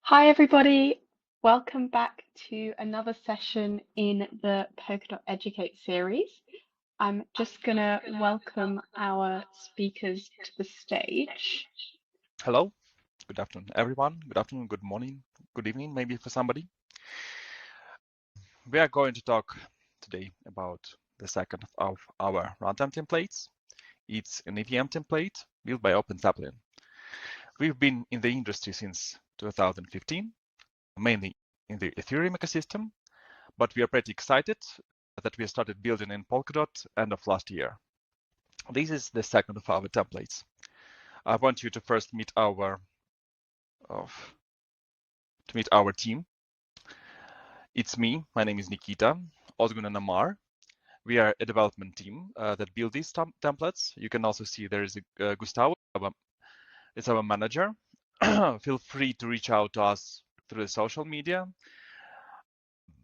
Hi, everybody. Welcome back to another session in the Polkadot Educate series. I'm just going to welcome our speakers to the stage. Hello, good afternoon, everyone. Good afternoon, good morning, good evening, maybe for somebody. We are going to talk today about the second of our runtime templates. It's an EVM template built by OpenZeppelin. We've been in the industry since 2015, mainly in the Ethereum ecosystem, but we are pretty excited that we started building in Polkadot end of last year. This is the second of our templates. I want you to first meet our team. It's me. My name is Nikita, Ozgun and Amar. We are a development team that build these templates. You can also see there is a Gustavo. It's our manager. Feel free to reach out to us through the social media.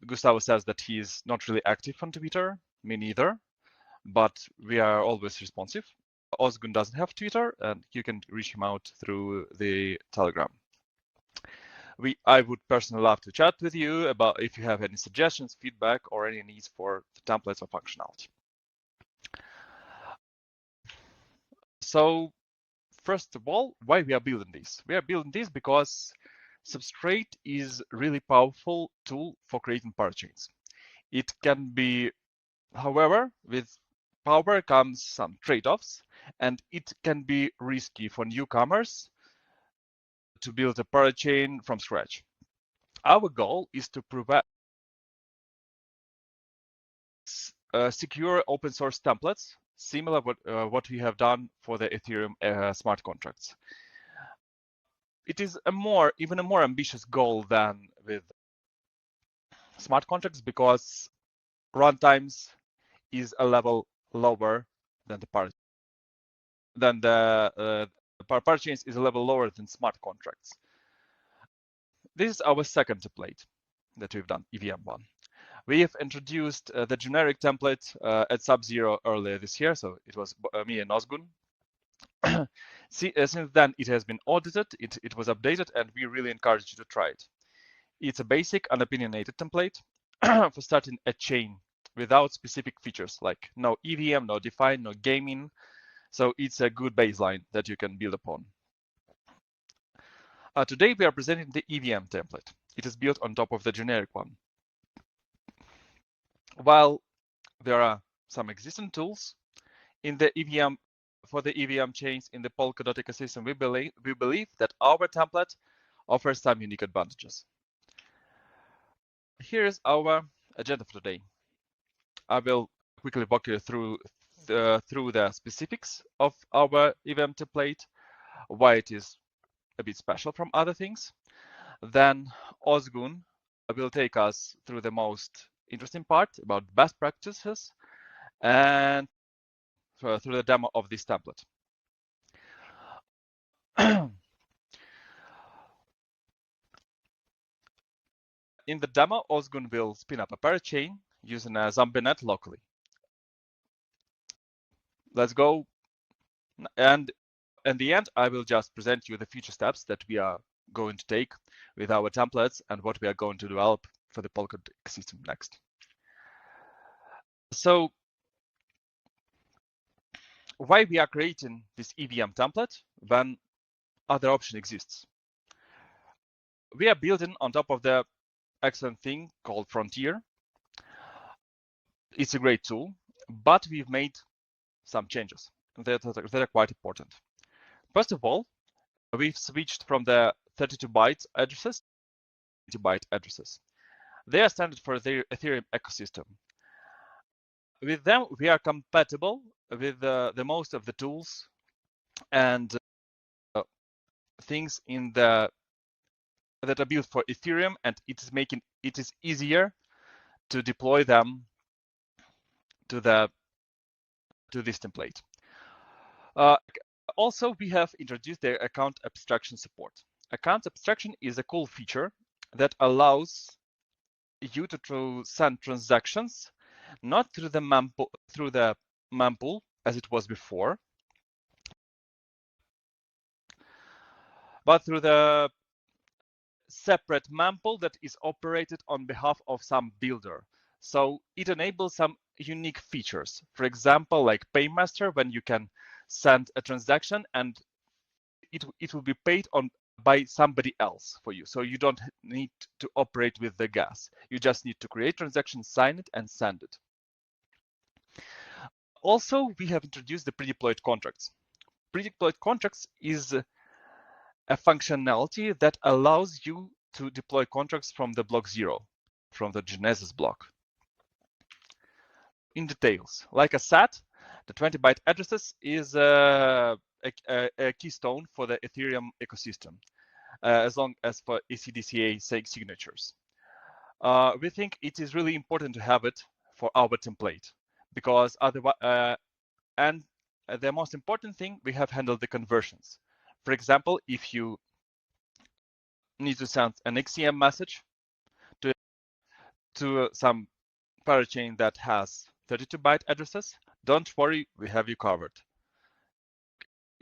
Gustavo says that he is not really active on Twitter, me neither, but we are always responsive. Ozgun doesn't have Twitter, and you can reach him out through the Telegram. I would personally love to chat with you about if you have any suggestions, feedback, or any needs for the templates or functionality. So first of all, why we are building this? We are building this because Substrate is a really powerful tool for creating parachains. It can be, however, with power comes some trade-offs, and it can be risky for newcomers to build a parachain from scratch. Our goal is to provide secure open source templates, similar what we have done for the Ethereum smart contracts. It is even a more ambitious goal than with smart contracts because runtimes is a level lower than the parachains is a level lower than smart contracts. This is our second template that we've done, EVM one. We have introduced the generic template at Sub-Zero earlier this year, so it was me and Ozgun. Since then, it has been audited, it was updated, and we really encourage you to try it. It's a basic, unopinionated template for starting a chain without specific features like no EVM, no define, no gaming. So it's a good baseline that you can build upon. Today, we are presenting the EVM template. It is built on top of the generic one. While there are some existing tools in the EVM for the EVM chains in the Polkadot ecosystem, we believe that our template offers some unique advantages. Here is our agenda for today. I will quickly walk you through the specifics of our EVM template, why it is a bit special from other things. Then Ozgun will take us through the most interesting part about best practices and through the demo of this template. In the demo, Ozgun will spin up a parachain using a zombie.net locally. Let's go. And in the end, I will just present you the future steps that we are going to take with our templates and what we are going to develop for the Polkadot ecosystem next. So why we are creating this EVM template when other option exists? We are building on top of the excellent thing called Frontier. It's a great tool, but we've made some changes that are quite important. First of all, we've switched from the 32-byte addresses to 20-byte addresses. They are standard for the Ethereum ecosystem. With them, we are compatible with the most of the tools and things that are built for Ethereum, and it is easier to deploy them to this template. Also, we have introduced the account abstraction support. Account abstraction is a cool feature that allows you to send transactions not through the mempool as it was before, but through the separate mempool that is operated on behalf of some builder. So it enables some unique features. For example, like paymaster, when you can send a transaction and it will be paid on by somebody else for you. So you don't need to operate with the gas. You just need to create transaction, sign it, and send it. Also, we have introduced the pre-deployed contracts. Pre-deployed contracts is a functionality that allows you to deploy contracts from the block 0, from the Genesis block. In details, like I said, the 20-byte addresses is a keystone for the Ethereum ecosystem, as long as for ECDCA signatures. We think it is really important to have it for our template, because otherwise, and the most important thing, we have handled the conversions. For example, if you need to send an XCM message to some parachain that has 32-byte addresses, don't worry, we have you covered.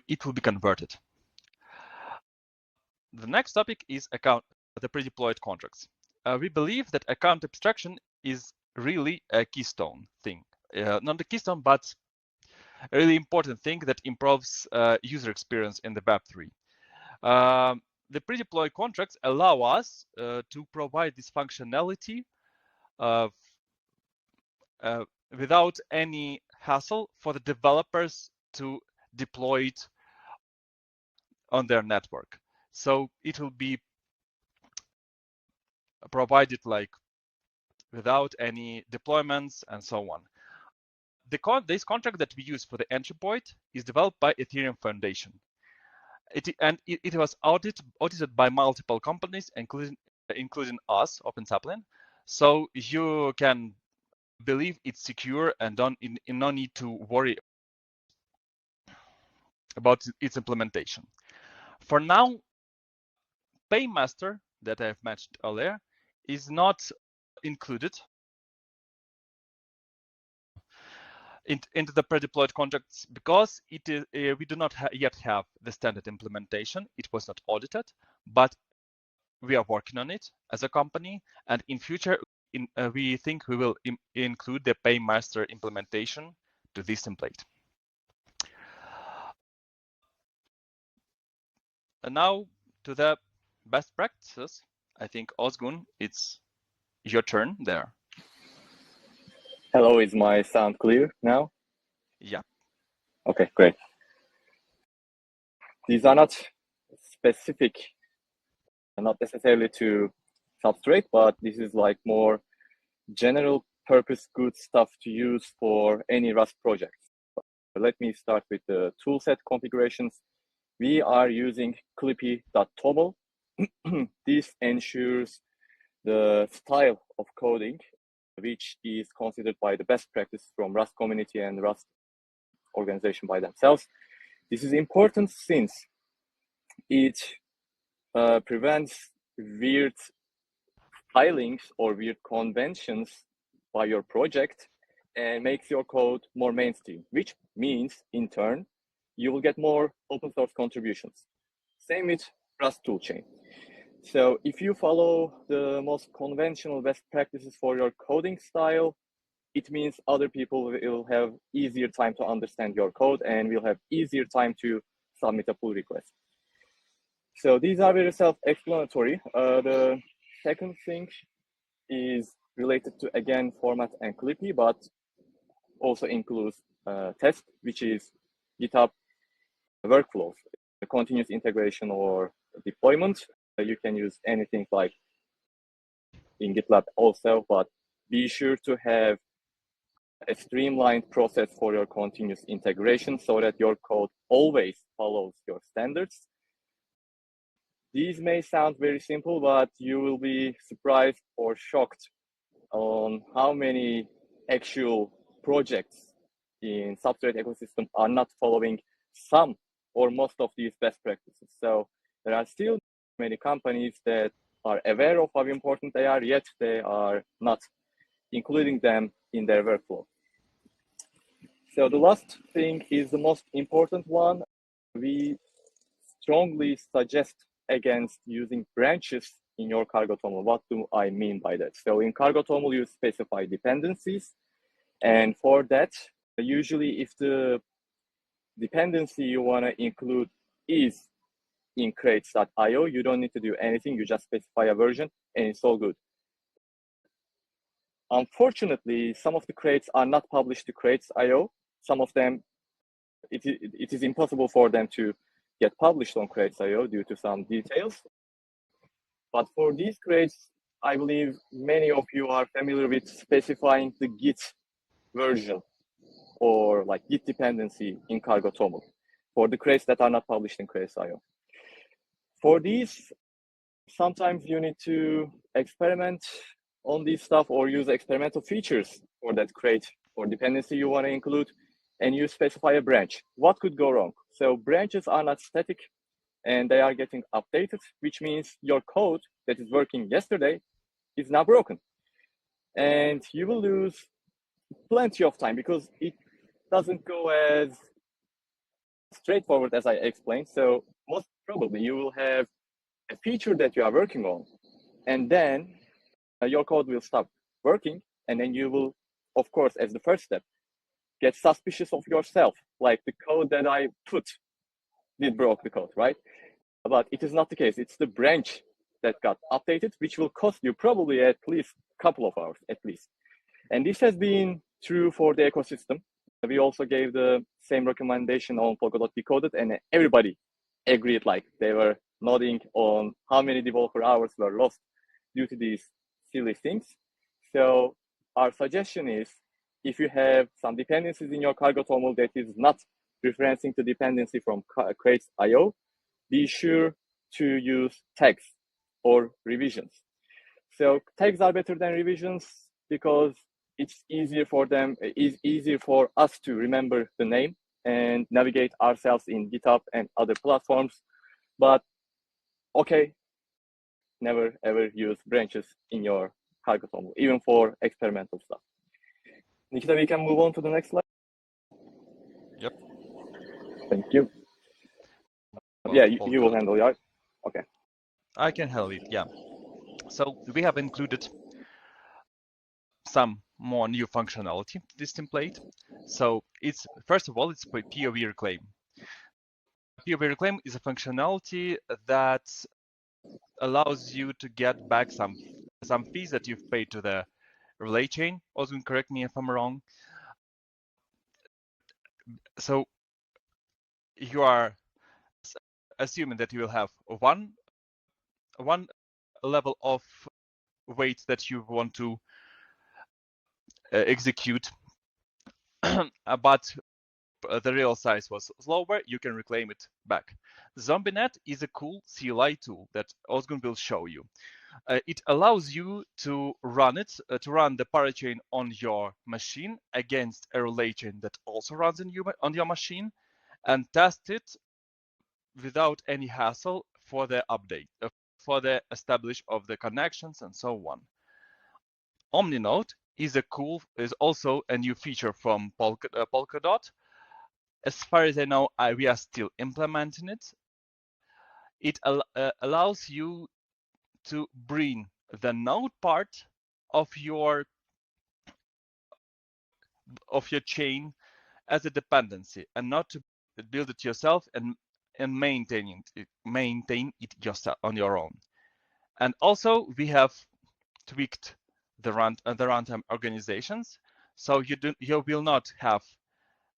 It will be converted. The next topic is the pre-deployed contracts. We believe that account abstraction is really a keystone thing. Not a keystone, but a really important thing that improves user experience in the Web3. The pre-deployed contracts allow us to provide this functionality without any hassle for the developers to deploy it on their network. So it will be provided like without any deployments and so on. This contract that we use for the entry point is developed by Ethereum Foundation. It was audited by multiple companies, including us, OpenZeppelin. So you can believe it's secure and no need to worry about its implementation. For now, Paymaster that I've mentioned earlier is not included into the pre-deployed contracts because we do not yet have the standard implementation. It was not audited, but we are working on it as a company, and in future, we think we will include the Paymaster implementation to this template. And now to the best practices. I think Ozgun, it's your turn there. Hello, is my sound clear now? Yeah. Okay, great. These are not specific, not necessarily to Substrate, but this is like more general purpose good stuff to use for any Rust project. Let me start with the toolset configurations. We are using Clippy.toml. This ensures the style of coding, which is considered by the best practice from Rust community and Rust organization by themselves. This is important since it prevents weird stylings or weird conventions by your project and makes your code more mainstream, which means in turn, you will get more open source contributions. Same with Rust toolchain. So if you follow the most conventional best practices for your coding style, it means other people will have easier time to understand your code and will have easier time to submit a pull request. So these are very self-explanatory. The second thing is related to, again, format and Clippy, but also includes test, which is GitHub workflows, the continuous integration or deployment. You can use anything like in GitLab also, but be sure to have a streamlined process for your continuous integration so that your code always follows your standards. These may sound very simple, but you will be surprised or shocked on how many actual projects in Substrate ecosystem are not following some or most of these best practices. So there are still many companies that are aware of how important they are, yet they are not including them in their workflow. So the last thing is the most important one. We strongly suggest against using branches in your Cargo.toml. What do I mean by that? So in Cargo.toml, you specify dependencies. And for that, usually if the dependency you want to include is in crates.io, you don't need to do anything. You just specify a version and it's all good. Unfortunately, some of the crates are not published to crates.io. Some of them, it is impossible for them to get published on crates.io due to some details. But for these crates, I believe many of you are familiar with specifying the Git version or like Git dependency in Cargo.toml for the crates that are not published in crates.io. For these, sometimes you need to experiment on this stuff or use experimental features for that crate or dependency you want to include, and you specify a branch. What could go wrong? So branches are not static and they are getting updated, which means your code that is working yesterday is now broken. And you will lose plenty of time because it doesn't go as straightforward as I explained. So most probably you will have a feature that you are working on, and then your code will stop working, and then you will, of course, as the first step, get suspicious of yourself, like the code that I put did broke the code, right? But it is not the case. It's the branch that got updated, which will cost you probably at least a couple of hours at least. And this has been true for the ecosystem. We also gave the same recommendation on Polkadot Decoded, and everybody agreed, like they were nodding on how many developer hours were lost due to these silly things. So our suggestion is, if you have some dependencies in your Cargo.toml that is not referencing to dependency from crates.io, be sure to use tags or revisions. So tags are better than revisions because it's easier for them, it's easier for us to remember the name and navigate ourselves in GitHub and other platforms. But okay, never ever use branches in your Cargo.toml, even for experimental stuff. Nikita, we can move on to the next slide. Yep. Thank you. Well, yeah, you will handle it. Okay. I can handle it, yeah. So we have included some more new functionality to this template. So it's, first of all, it's POV reclaim. POV reclaim is a functionality that allows you to get back some fees that you've paid to the relay chain. Ozgun, correct me if I'm wrong. So you are assuming that you will have one level of weight that you want to execute, but the real size was slower, you can reclaim it back. ZombieNet is a cool CLI tool that Ozgun will show you. It allows you to run the parachain on your machine against a relay chain that also runs on your machine, and test it without any hassle for the update, for the establish of the connections and so on. OmniNode is also a new feature from Polkadot. As far as I know, we are still implementing it. It allows you to bring the node part of your chain as a dependency, and not to build it yourself and maintain it yourself on your own. And also we have tweaked the runtime organizations, so you will not have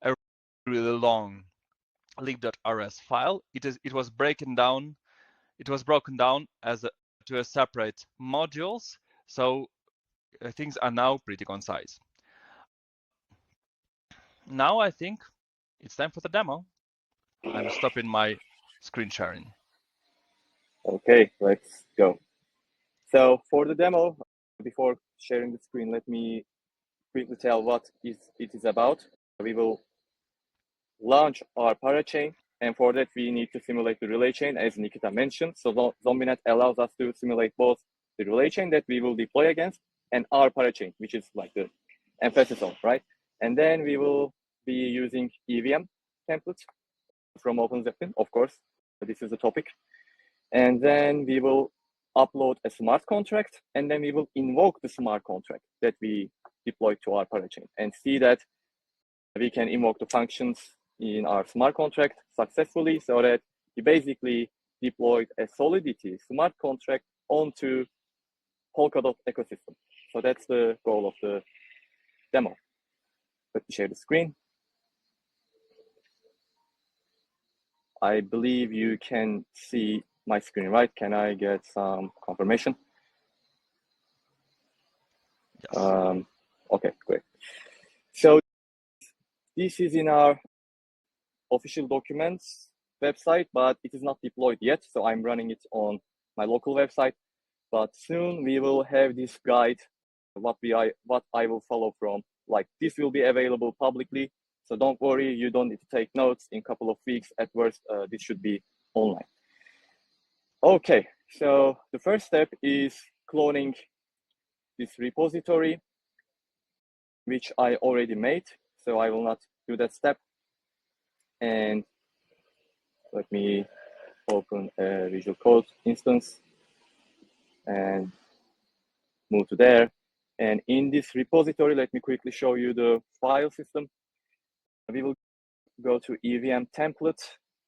a really long lib.rs file. It was broken down as to a separate modules, so things are now pretty concise. Now I think it's time for the demo. I'm stopping my screen sharing. Okay, let's go. So for the demo, before sharing the screen, let me quickly tell what it is about. We will launch our parachain, and for that we need to simulate the relay chain, as Nikita mentioned. So ZombieNet allows us to simulate both the relay chain that we will deploy against and our parachain, which is like the emphasis on, right? And then we will be using EVM templates from OpenZeppelin, of course. This is the topic. And then we will upload a smart contract, and then we will invoke the smart contract that we deployed to our parachain and see that we can invoke the functions in our smart contract successfully, so that we basically deployed a Solidity smart contract onto Polkadot ecosystem. So that's the goal of the demo. Let me share the screen. I believe you can see my screen, right? Can I get some confirmation? Yes. Okay, great. So this is in our official documents website, but it is not deployed yet. So I'm running it on my local website. But soon we will have this guide, what I will follow from. Like, this will be available publicly. So don't worry, you don't need to take notes. In a couple of weeks at worst, this should be online. Okay, so the first step is cloning this repository, which I already made. So I will not do that step. And let me open a Visual Code instance and move to there. And in this repository, let me quickly show you the file system. We will go to EVM Template,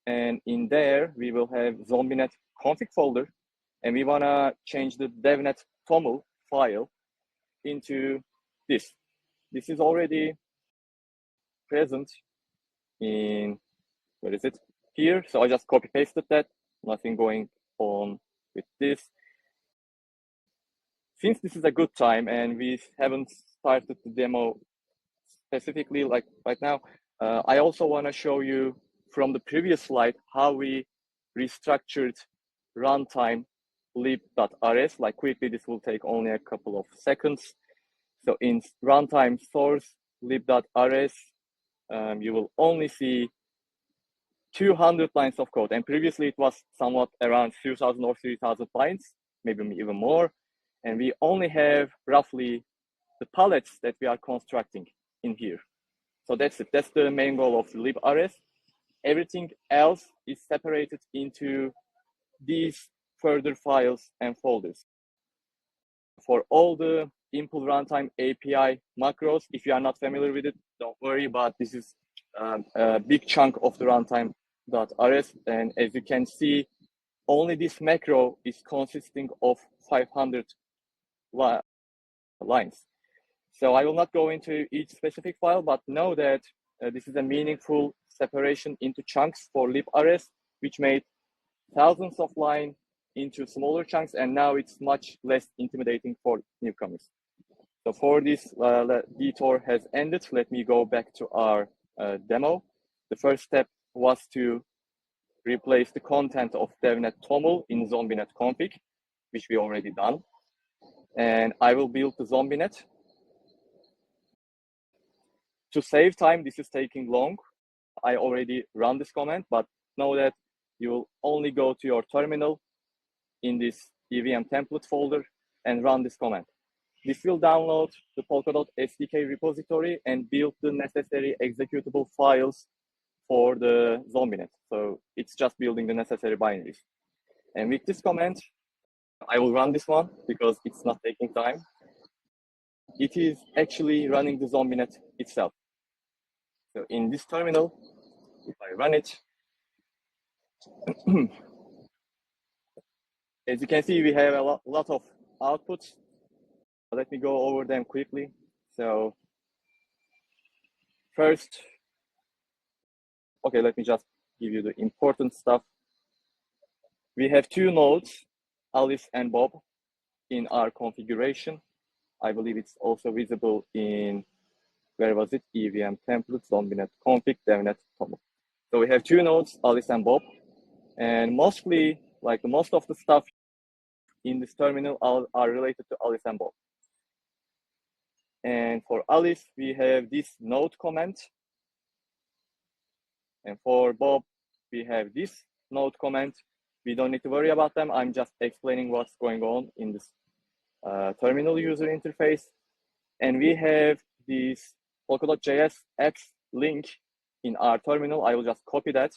and in there, we will have zombie.net config folder, and we wanna change the devnet.toml file into this. This is already present in, where is it? Here. So I just copy pasted that, nothing going on with this. Since this is a good time and we haven't started the demo specifically like right now, I also want to show you from the previous slide how we restructured runtime lib.rs. Like, quickly, this will take only a couple of seconds. So in runtime source lib.rs, you will only see 200 lines of code, and previously it was somewhat around 2,000 or 3,000 lines, maybe even more. And we only have roughly the palettes that we are constructing in here. So that's it. That's the main goal of lib.rs. Everything else is separated into these further files and folders. For all the input runtime API macros, if you are not familiar with it, don't worry, but this is a big chunk of the runtime.rs. And as you can see, only this macro is consisting of 500 lines. So I will not go into each specific file, but know that this is a meaningful separation into chunks for lib.rs, which made thousands of lines into smaller chunks, and now it's much less intimidating for newcomers. So for this detour has ended, let me go back to our demo. The first step was to replace the content of devnet.toml in zombie.net config, which we already done. And I will build the zombie.net. To save time, this is taking long. I already run this command, but know that you will only go to your terminal in this EVM template folder and run this command. This will download the Polkadot SDK repository and build the necessary executable files for the zombie.net. So it's just building the necessary binaries. And with this command, I will run this one because it's not taking time. It is actually running the zombie.net itself. So in this terminal, if I run it, as you can see, we have a lot of outputs. Let me go over them quickly. So first, okay, let me just give you the important stuff. We have two nodes, Alice and Bob, in our configuration. I believe it's also visible in, where was it? EVM template, zombie.net config, devnet.toml. So we have two nodes, Alice and Bob, and mostly, like most of the stuff in this terminal are related to Alice and Bob. And for Alice, we have this node command. And for Bob, we have this node command. We don't need to worry about them. I'm just explaining what's going on in this terminal user interface. And we have this Polkadot.js apps link in our terminal. I will just copy that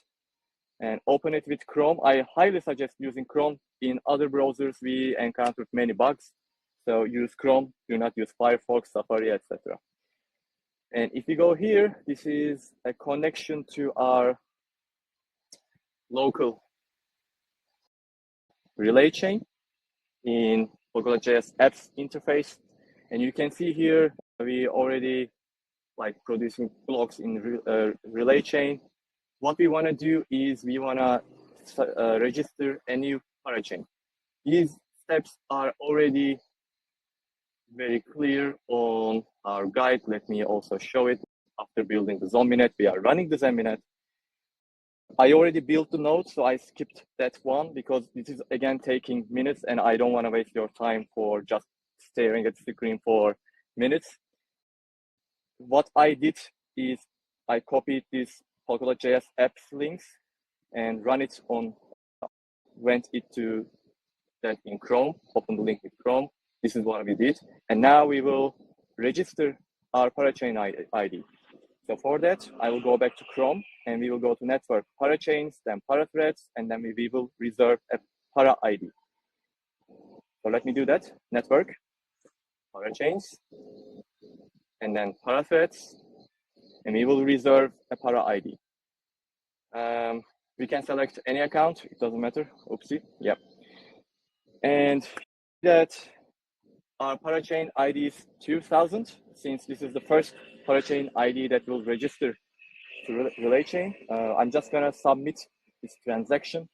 and open it with Chrome. I highly suggest using Chrome in other browsers, we encountered many bugs. So use Chrome, do not use Firefox, Safari, etc. And if you go here, this is a connection to our local relay chain in Polkadot.js apps interface. And you can see here, we already like producing blocks in relay chain. What we want to do is we want to register a new parachain. These steps are already very clear on our guide. Let me also show it. After building the zombie-net, we are running the zombie-net. I already built the node, so I skipped that one because this is again taking minutes and I don't want to waste your time for just staring at the screen for minutes. What I did is I copied this Polkadot.js apps links and run it on, went it to that in Chrome, open the link with Chrome. This is what we did. And now we will register our parachain ID. So for that, I will go back to Chrome and we will go to network parachains, then parathreads, and then we will reserve a para ID. So let me do that. Network, parachains, and then parathreads, and we will reserve a para ID. We can select any account, it doesn't matter. Oopsie, yep. And that our parachain ID is 2000, since this is the first parachain ID that will register to relay chain. I'm just gonna submit this transaction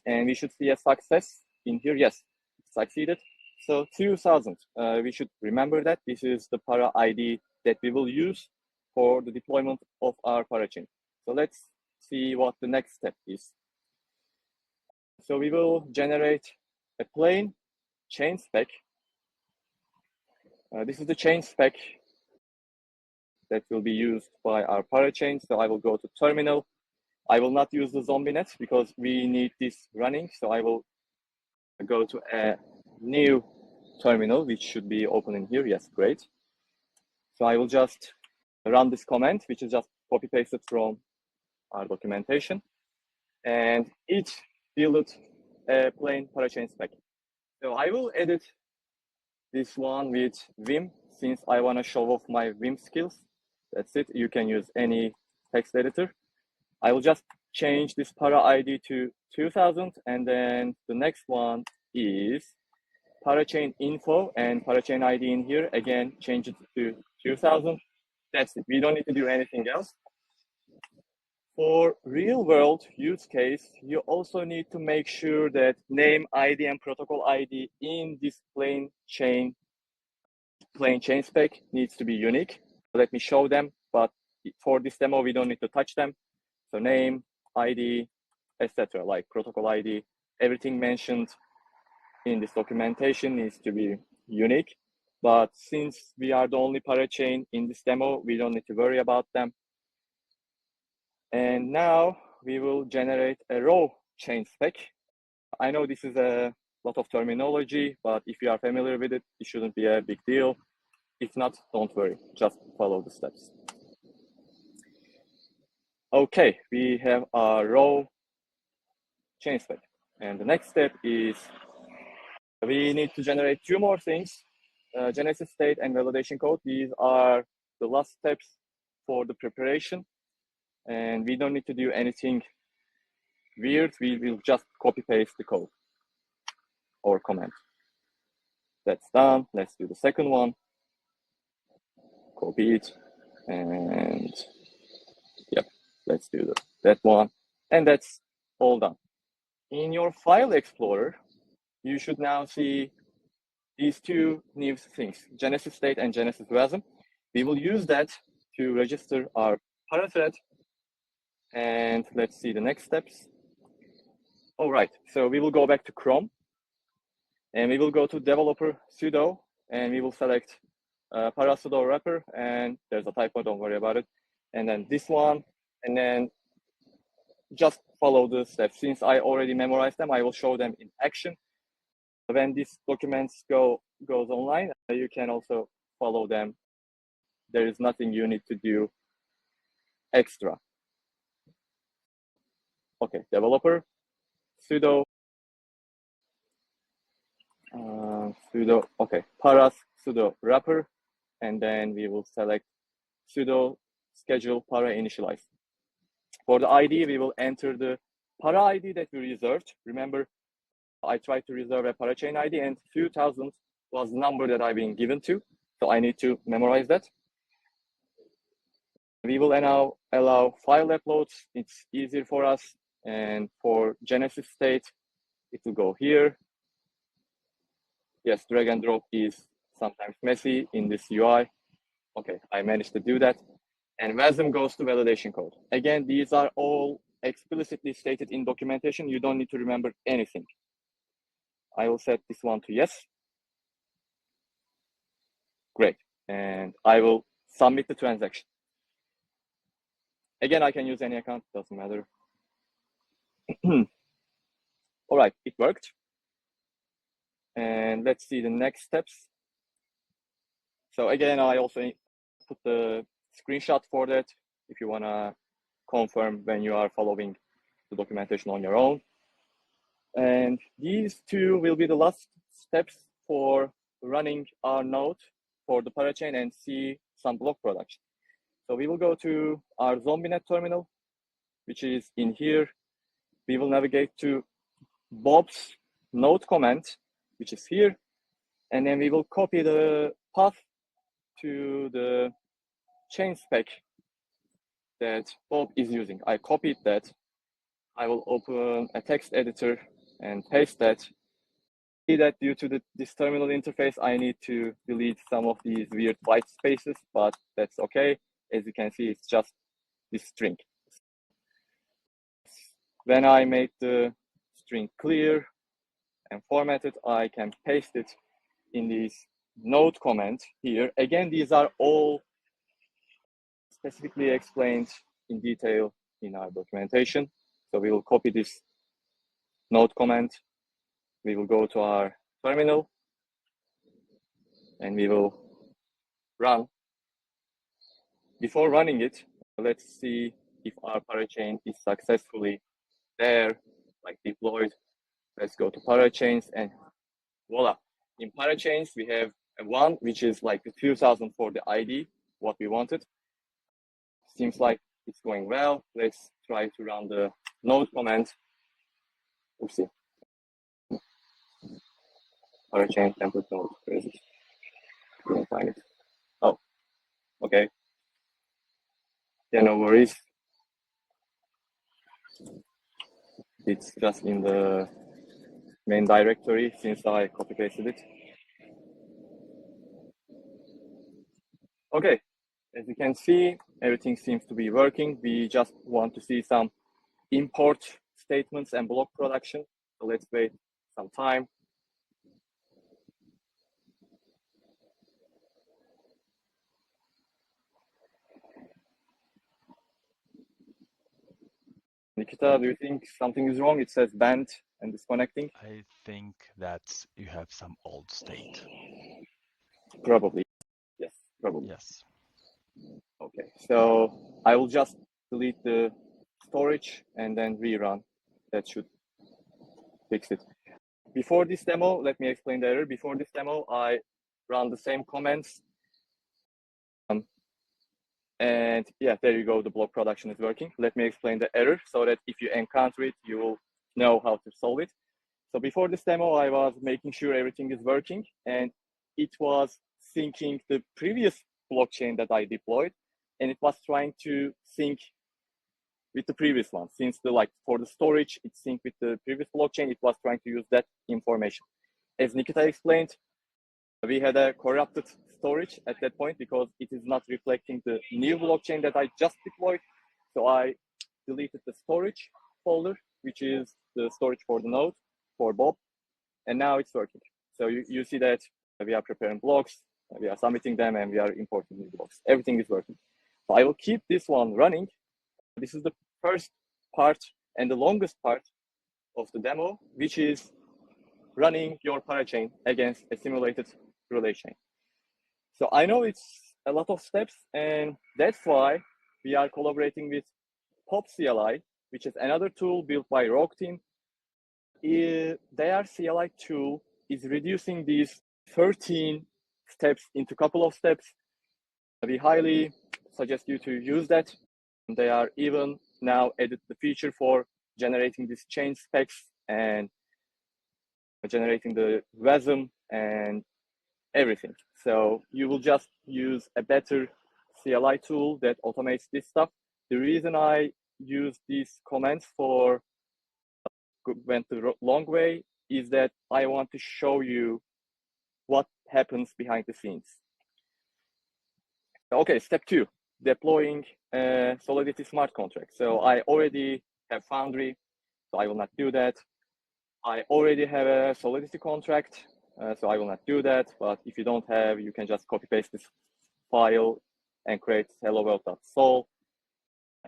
and we should see a success in here. Yes, succeeded. So 2000, we should remember that this is the para ID that we will use for the deployment of our parachain. So let's see what the next step is. So we will generate a plain chain spec. This is the chain spec that will be used by our parachain. So I will go to terminal. I will not use the zombie net because we need this running. So I will go to a new terminal, which should be open in here. Yes, great. So I will just run this command, which is just copy pasted from our documentation. And it built a plain parachain spec. So I will edit this one with Vim since I want to show off my Vim skills. That's it. You can use any text editor. I will just change this para ID to 2000, and then the next one is parachain info and parachain ID in here. Again, change it to 2000. That's it. We don't need to do anything else. For real world use case, you also need to make sure that name ID and protocol ID in this plain chain spec needs to be unique. Let me show them, but for this demo, we don't need to touch them. So name, ID, etc., like protocol ID, everything mentioned in this documentation needs to be unique. But since we are the only parachain in this demo, we don't need to worry about them. And now we will generate a raw chain spec. I know this is a lot of terminology, but if you are familiar with it, it shouldn't be a big deal. If not, don't worry, just follow the steps. Okay, we have our raw chain spec. And the next step is we need to generate two more things, genesis state and validation code. These are the last steps for the preparation. And we don't need to do anything weird. We will just copy paste the code or command. That's done. Let's do the second one. Copy it. And yep, let's do that one. And that's all done. In your file explorer, you should now see these two new things, genesis state and genesis wasm. We will use that to register our parathread. And let's see the next steps. All right, so we will go back to Chrome and we will go to developer sudo and we will select para sudo wrapper, and there's a typo, don't worry about it. And then this one, and then just follow the steps. Since I already memorized them, I will show them in action. When these documents goes online, you can also follow them. There is nothing you need to do extra. Okay, developer, sudo okay, paras sudo wrapper, and then we will select sudo schedule para initialize. For the ID, we will enter the para ID that we reserved. Remember, I tried to reserve a parachain ID, and 2000 was the number that I've been given to, so I need to memorize that. We will now allow file uploads. It's easier for us, and for Genesis state, it will go here. Yes, drag and drop is sometimes messy in this UI. Okay, I managed to do that. And WASM goes to validation code. Again, these are all explicitly stated in documentation. You don't need to remember anything. I will set this one to yes. Great. And I will submit the transaction. Again, I can use any account, doesn't matter. All right, it worked. And let's see the next steps. So again, I also put the screenshot for that if you want to confirm when you are following the documentation on your own. And these two will be the last steps for running our node for the parachain and see some block production. So we will go to our ZombieNet terminal, which is in here. We will navigate to Bob's node command, which is here. And then we will copy the path to the chain spec that Bob is using. I copied that. I will open a text editor and paste that. See that due to this terminal interface, I need to delete some of these weird white spaces, but that's okay. As you can see, it's just this string. When I make the string clear and format it, I can paste it in this node command here. Again, these are all specifically explained in detail in our documentation. So we will copy this node command. We will go to our terminal and we will run. Before running it, let's see if our parachain is successfully there, like deployed. Let's go to parachains and voila. In parachains, we have a one, which is like the 2000 for the ID, what we wanted. Seems like it's going well. Let's try to run the node command. Oopsie. Parachain template node. Where is it? Couldn't find it. Oh, okay. Yeah, no worries. It's just in the main directory since I copy pasted it. Okay, as you can see, everything seems to be working. We just want to see some import statements and block production. So let's wait some time. Nikita, do you think something is wrong? It says banned and disconnecting. I think that you have some old state. Probably. Yes, probably. Yes. Okay, so I will just delete the storage and then rerun. That should fix it. Before this demo, let me explain the error. Before this demo, I ran the same comments. And yeah, there you go. The block production is working. Let me explain the error so that if you encounter it, you will know how to solve it. So before this demo, I was making sure everything is working, and it was syncing the previous blockchain that I deployed, and it was trying to sync with the previous one. Since for the storage, it synced with the previous blockchain, it was trying to use that information. As Nikita explained, we had a corrupted storage at that point because it is not reflecting the new blockchain that I just deployed. So I deleted the storage folder, which is the storage for the node for Bob, and now it's working. So you see that we are preparing blocks, we are submitting them, and we are importing new blocks. Everything is working. So I will keep this one running. This is the first part and the longest part of the demo, which is running your parachain against a simulated relay chain. So I know it's a lot of steps, and that's why we are collaborating with Pop CLI, which is another tool built by Rogue team. their CLI tool is reducing these 13 steps into a couple of steps. We highly suggest you to use that. They are even now added the feature for generating these change specs and generating the WASM and everything. So you will just use a better CLI tool that automates this stuff. The reason I use these comments for went the long way is that I want to show you what happens behind the scenes. Okay, step 2, deploying Solidity smart contract. So I already have Foundry, so I will not do that. I already have a Solidity contract, so I will not do that. But if you don't have, you can just copy paste this file and create hello-world.sol.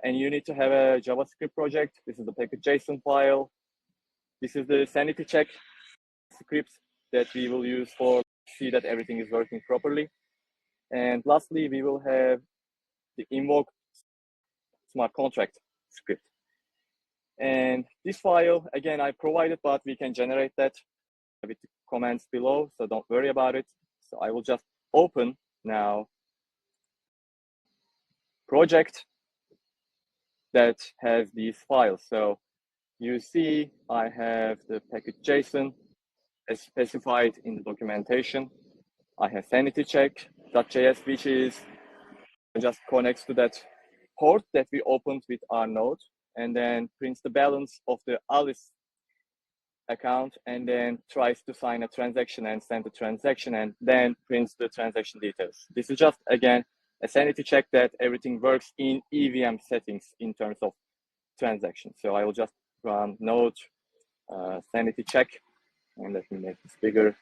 And you need to have a JavaScript project. This is the package.json file. This is the sanity check script that we will use for see that everything is working properly. And lastly, we will have the invoke smart contract script. And this file, again, I provided, but we can generate that with the commands below, so don't worry about it. So I will just open now project that has these files. So you see I have the package.json as specified in the documentation. I have sanity check.js, which is just connects to that port that we opened with our node, and then prints the balance of the Alice account, and then tries to sign a transaction and send the transaction, and then prints the transaction details. This is just, again, a sanity check that everything works in EVM settings in terms of transactions. So I will just run node sanity check, and let me make this bigger.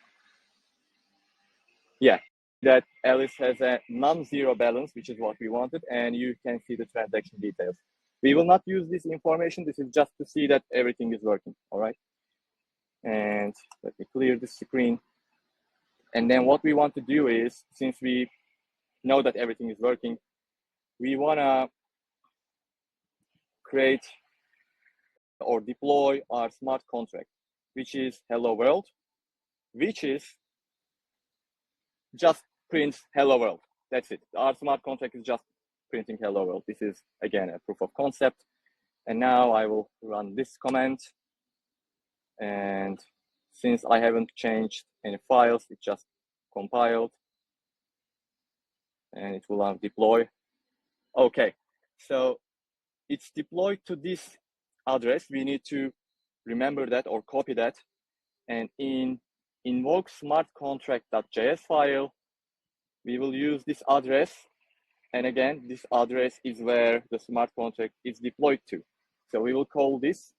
Yeah, that Alice has a non-zero balance, which is what we wanted, and you can see the transaction details. We will not use this information. This is just to see that everything is working, all right? And let me clear the screen. And then what we want to do is, since we know that everything is working, we want to create or deploy our smart contract, which is hello world, which is just prints hello world. That's it. Our smart contract is just printing hello world. This is, again, a proof of concept. And now I will run this command. And since I haven't changed any files, it just compiled. And it will now deploy. Okay, so it's deployed to this address. We need to remember that or copy that. And in invoke smart contract.js file, we will use this address. And again, this address is where the smart contract is deployed to. So we will call this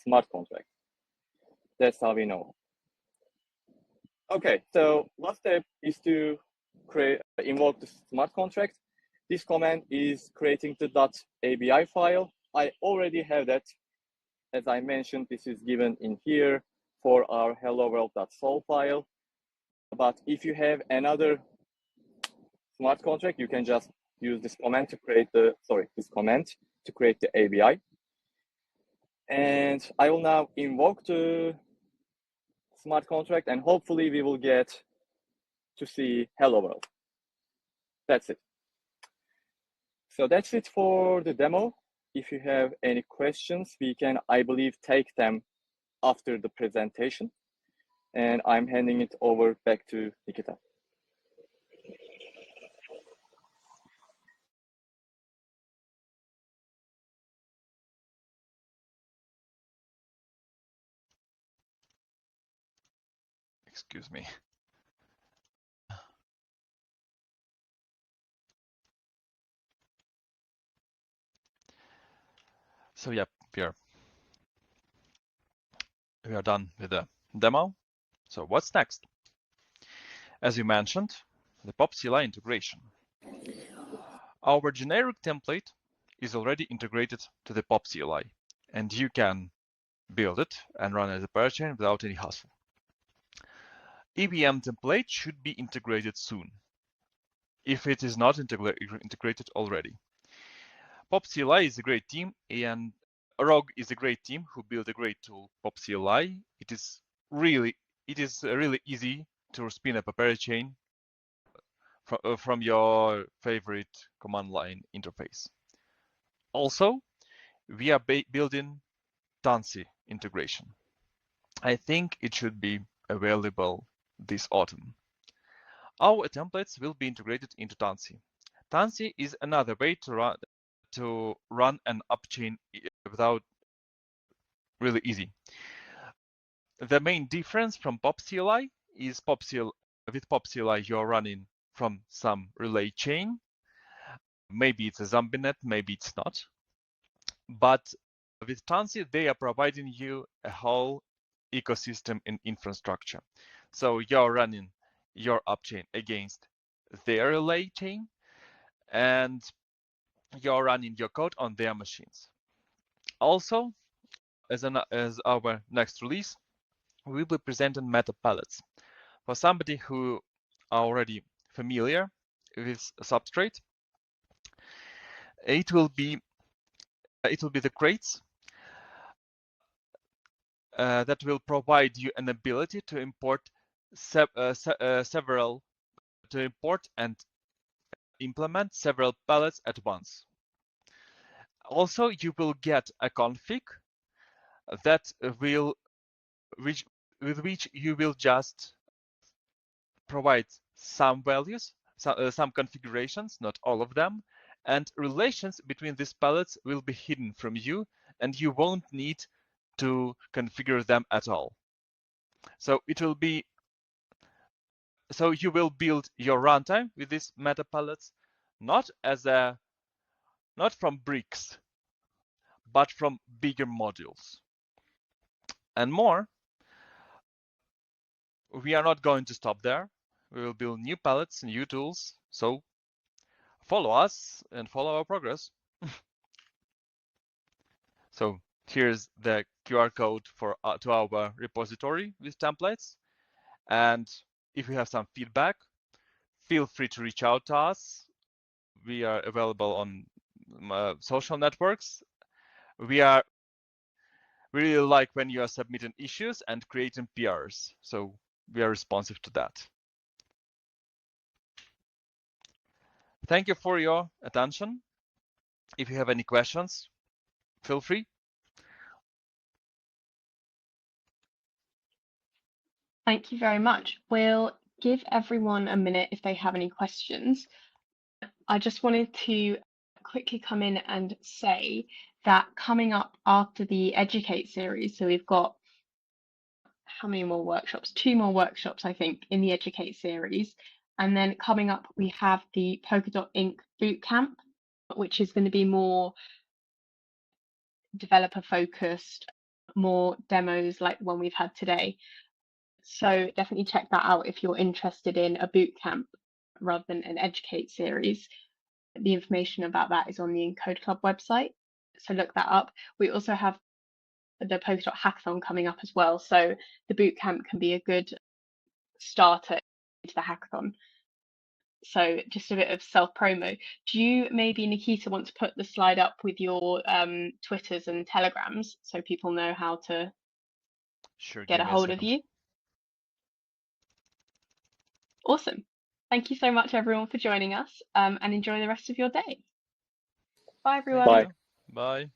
smart contract. That's how we know. Okay, so last step is to invoke the smart contract. This command is creating the .abi file. I already have that. As I mentioned, this is given in here for our hello world.sol file. But if you have another smart contract, you can just use this command to create the, this command to create the ABI. And I will now invoke the smart contract, and hopefully we will get to see hello world. That's it. So that's it for the demo. If you have any questions, we can, I believe, take them after the presentation. And I'm handing it over back to Nikita. Excuse me. So yeah, we are done with the demo. So what's next? As you mentioned, the POP CLI integration. Our generic template is already integrated to the POP CLI, and you can build it and run as a parachain without any hassle. EVM template should be integrated soon, if it is not integrated already. POP CLI is a great team, and Rogue is a great team who built a great tool, PopCLI. It is really easy to spin up a parachain from your favorite command line interface. Also, we are building Tansy integration. I think it should be available this autumn. Our templates will be integrated into Tansy. Tansy is another way to run an upchain without really easy. The main difference from PopCLI is with PopCLI you're running from some relay chain. Maybe it's a zombie net, maybe it's not. But with Tansy, they are providing you a whole ecosystem and infrastructure. So you're running your upchain against their relay chain, and you're running your code on their machines. Also, as our next release, we will be presenting meta palettes. For somebody who are already familiar with Substrate, it will be the crates that will provide you an ability to import and implement several palettes at once. Also, you will get a config that with which you will just provide some values, some configurations, not all of them, and relations between these palettes will be hidden from you, and you won't need to configure them at all. So you will build your runtime with these meta palettes, not from bricks, but from bigger modules. And more, we are not going to stop there. We will build new palettes, new tools. So follow us and follow our progress. So here's the QR code to our repository with templates. And if you have some feedback, feel free to reach out to us. We are available on social networks. We really like when you are submitting issues and creating PRs. So we are responsive to that. Thank you for your attention. If you have any questions, feel free. Thank you very much. We'll give everyone a minute if they have any questions. I just wanted to quickly come in and say that coming up after the Educate series, so we've got how many more workshops? 2 more workshops, I think, in the Educate series. And then coming up, we have the Polkadot Inc. Bootcamp, which is going to be more developer focused, more demos like the one we've had today. So definitely check that out if you're interested in a bootcamp rather than an Educate series. The information about that is on the Encode Club website, so look that up. We also have the Polkadot Hackathon coming up as well, so the bootcamp can be a good starter into the hackathon. So just a bit of self-promo. Do you maybe, Nikita, want to put the slide up with your Twitters and Telegrams so people know how to get a hold of you? Awesome. Thank you so much, everyone, for joining us, and enjoy the rest of your day. Bye, everyone. Bye. Bye.